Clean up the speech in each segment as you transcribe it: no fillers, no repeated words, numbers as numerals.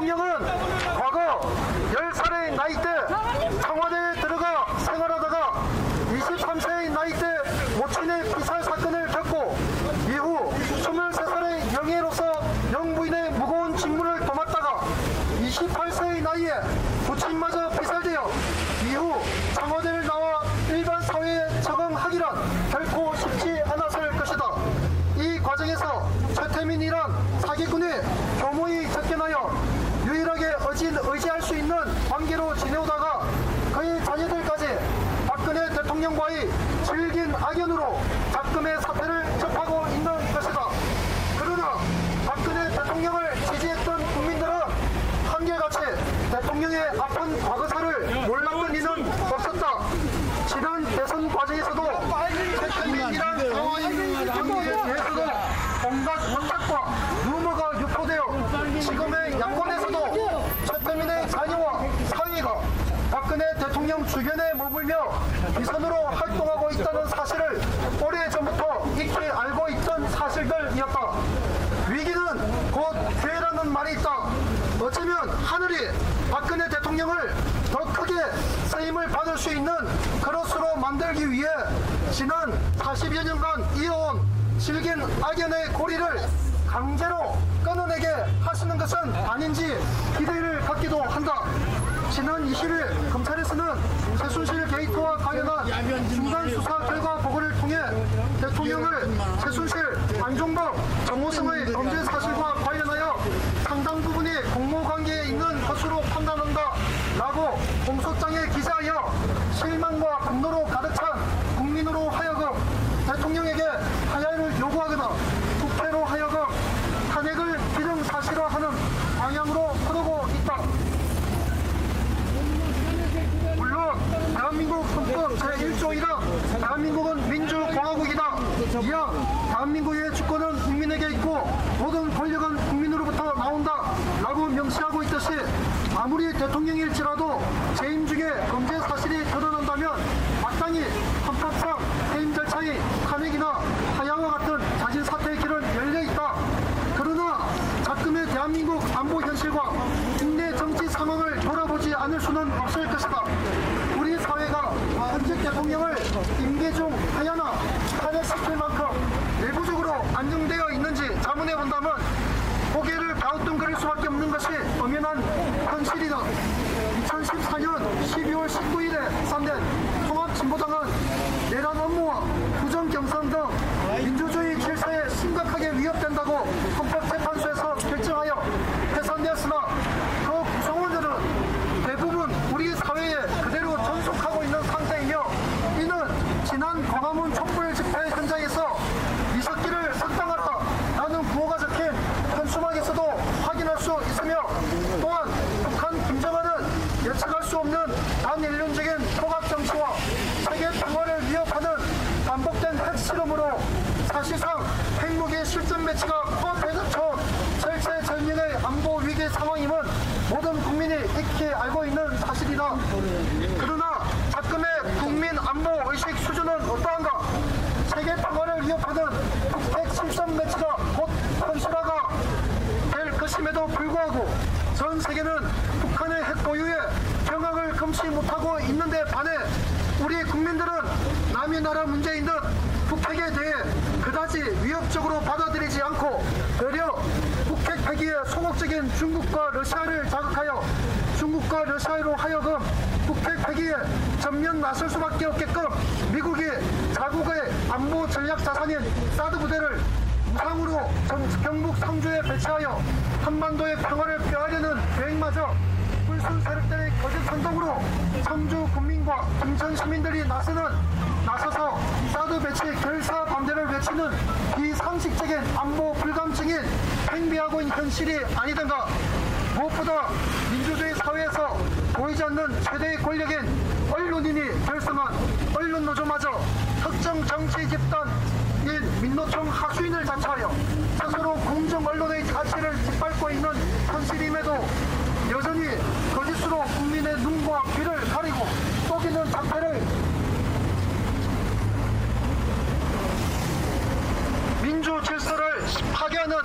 대통령은 과거 10살의 나이 때 청와대에 들어가 생활하다가 23세의 나이 때 모친의 피살 사건을 겪고 이후 23살의 영예로서 영부인의 무거운 직무를 도맡다가 28세의 나이에 부친마저 피살되어 이후 청와대를 나와 일반 사회에 적응하기란 결코 쉽지 않았을 것이다. 이 과정에서 최태민이란 사기꾼이 교모히 접견하여 유일하게 의지할 수 있는 관계로 지내오다가 그의 자녀들까지 박근혜 대통령과의 질긴 악연으로 작금의 사태를 접하고 있는 것이다. 그러나 박근혜 대통령을 지지했던 국민들은 한결같이 대통령의 아픈 과거사를 몰랐던 이는 없었다. 지난 대선 과정에서도 최태민이란 상황의 경기에 대해서도 온갖 확착과 루머가 유포되어 지금의 야권에서도 최태민의 자녀와 사위가 박근혜 대통령 주변에 머물며 비선으로 활동하고 있다는 사실을 오래전부터 익히 알고 있던 사실들이었다. 위기는 곧 기회라는 말이 있다. 어쩌면 하늘이 박근혜 대통령을 더 크게 쓰임을 받을 수 있는 그릇으로 만들기 위해 지난 40여 년간 이어온 질긴 악연의 고리를 강제로 끊어내게 하시는 것은 아닌지 기대를 갖기도 한다. 지난 20일 검찰에서는 최순실 게이트와 관련한 중간 수사 결과 보고를 통해 대통령을 최순실, 안종범, 정호성의 범죄 사실과 관련하여 상당 부분이 공모관계에 있는 것으로 판단한다 라고 공소장에 기재하여 실망과 분노로 가득 찬 국민으로 하여금 대통령에게 하야를 요구하거나 국회로 하여금 탄핵을 기정사실화하는 방향으로 흐르고 있다. 물론 대한민국 헌법 제1조 1항 대한민국은 민주공화국이다. 이항 대한민국의 주권은 국민에게 있고 모든 권력은 국민으로부터 나온다 라고 명시하고 있듯이 아무리 대통령일지라도 재임 중에 범죄 사실이 드러난다면 마땅히 헌법상 해임 절차의 탄핵이나 하야와 같은 자진 사퇴의 길은 열려있다. 그러나 작금의 대한민국 안보 현실과 국내 정치 상황을 돌아보지 않을 수는 없을 것이다. 우리 사회가 현직 대통령을 임기 중 하야나 탄핵시킬 만큼 내부적으로 안정되어 있는지 자문해 본다면 고개를 갸우뚱거릴 수밖에 없는 것이 엄연한 현실이다. 2014년 12월 19일에 산된 통합진보당은 내란 업무와 부정경선 등 민주주의 질서에 심각하게 위협된다고 헌법재판소에서 결정하여 해산되었으나 그 구성원들은 대부분 우리 사회에 그대로 전속하고 있는 상태이며 이는 지난 광화문 촛불 집회 현장에서 이석기를 석방하라 라는 구호가 적힌 현수막에서도 확인할 수 있으며 또한 북한 김정은은 예측할 수 없는 반인륜적인 통합정치와 세계 평화를 위협하는 반복된 핵실험으로 사실상 핵무기 실전 배치가 코앞에 닥쳐 절체절명의 안보 위기 상황임은 모든 국민이 익히 알고 있는 사실이다. 그러나 작금의 국민 안보 의식 수준은 어떠한가? 세계 평화를 위협하는 핵 실전 배치가 곧 현실화가 될 것임에도 불구하고 전 세계는 북한의 핵 보유에 경악을 금치 못하고 있는데 반해 우리 국민들은 남의 나라 문제인 듯 북핵에 대해 그다지 위협적으로 받아들이지 않고 오히려 북핵 폐기에 소극적인 중국과 러시아를 자극하여 중국과 러시아로 하여금 북핵 폐기에 전면 나설 수밖에 없게끔 미국이 자국의 안보 전략 자산인 사드 부대를 무상으로 경북 상주에 배치하여 한반도의 평화를 꾀하려는 계획마저 불순 세력들의 거짓 선동으로 상주 국민과 김천 시민들이 나서서 사드 배치 결사 반대를 외치는 비상식적인 안보 불감증인 행비하고 있는 현실이 아니던가. 무엇보다 민주주의 사회에서 보이지 않는 최대의 권력인 언론인이 결성한 언론노조마저 특정 정치 집단인 민노총 하수인을 자처하여 스스로 공정 언론의 가치를 짓밟고 있는 현실임에도 여전히 거짓으로 국민의 눈과 귀를 가리고 속이는 작태를 민주 질서를 파괴하는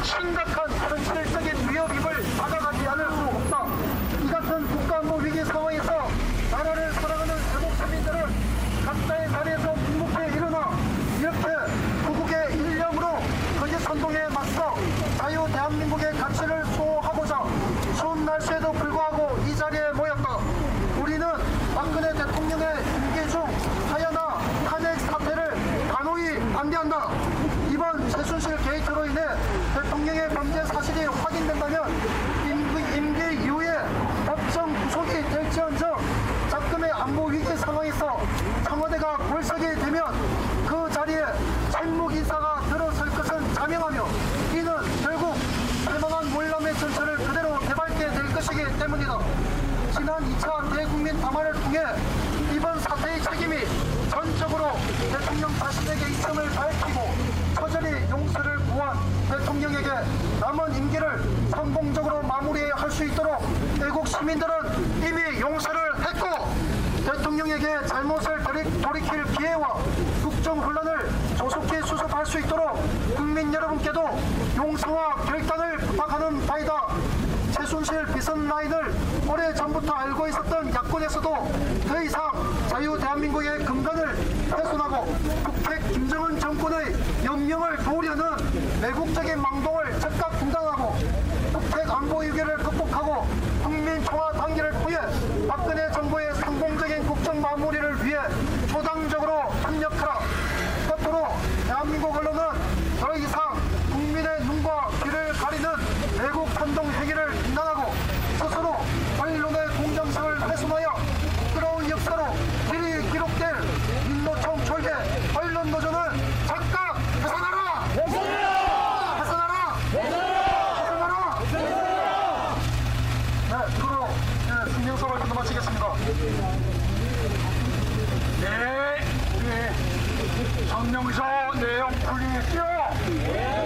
심각한 현실적인 위협임을 받아가지 않을 범죄 사실이 확인된다면 임기 이후에 법정 구속이 될지언정 작금의 안보 위기 상황에서 청와대가 볼석이 되면 그 자리에 책무 인사가 들어설 것은 자명하며 이는 결국 할만한 몰람의 전철을 그대로 개밟게 될 것이기 때문이다. 지난 2차 대국민 담화를 통해 이번 사태의 책임이 전적으로 대통령 자신에게 있음을 밝히고 처절히 용서를 구한 대통령에게 남은 임기를 성공적으로 마무리할 수 있도록 애국 시민들은 이미 용서를 했고 대통령에게 잘못을 돌이킬 기회와 국정 혼란을 조속히 수습할 수 있도록 국민 여러분께도 용서와 결단을 부탁하는 바이다. 최순실 비선 라인을 오래전부터 알고 있었던 야권에서도 더 이상 자유 대한민국의 근간을 훼손하고 북핵 김정은 정권의 연명을 도우려는 매국적인 망동을 즉각 중단하고 북핵 안보 위기를 극복하고 국민 총화 단계를 통해 박근혜 정부의 성공적인 국정 마무리를 위해 초당적으로 협력하라. 끝으로 대한민국 언론은 더 이상 국민의 눈과 귀를 가리는 외국 선동 행위를 비난하고 스스로 언론의 공정성을 훼손하여 부끄러운 역사로 길이 기록될 민노총 졸개 언론 노조는 즉각 해산하라! 해산하라! 해산하라! 네, 이거로 증명서를 전도 마치겠습니다. 네, 성명서 내용 풀이했죠?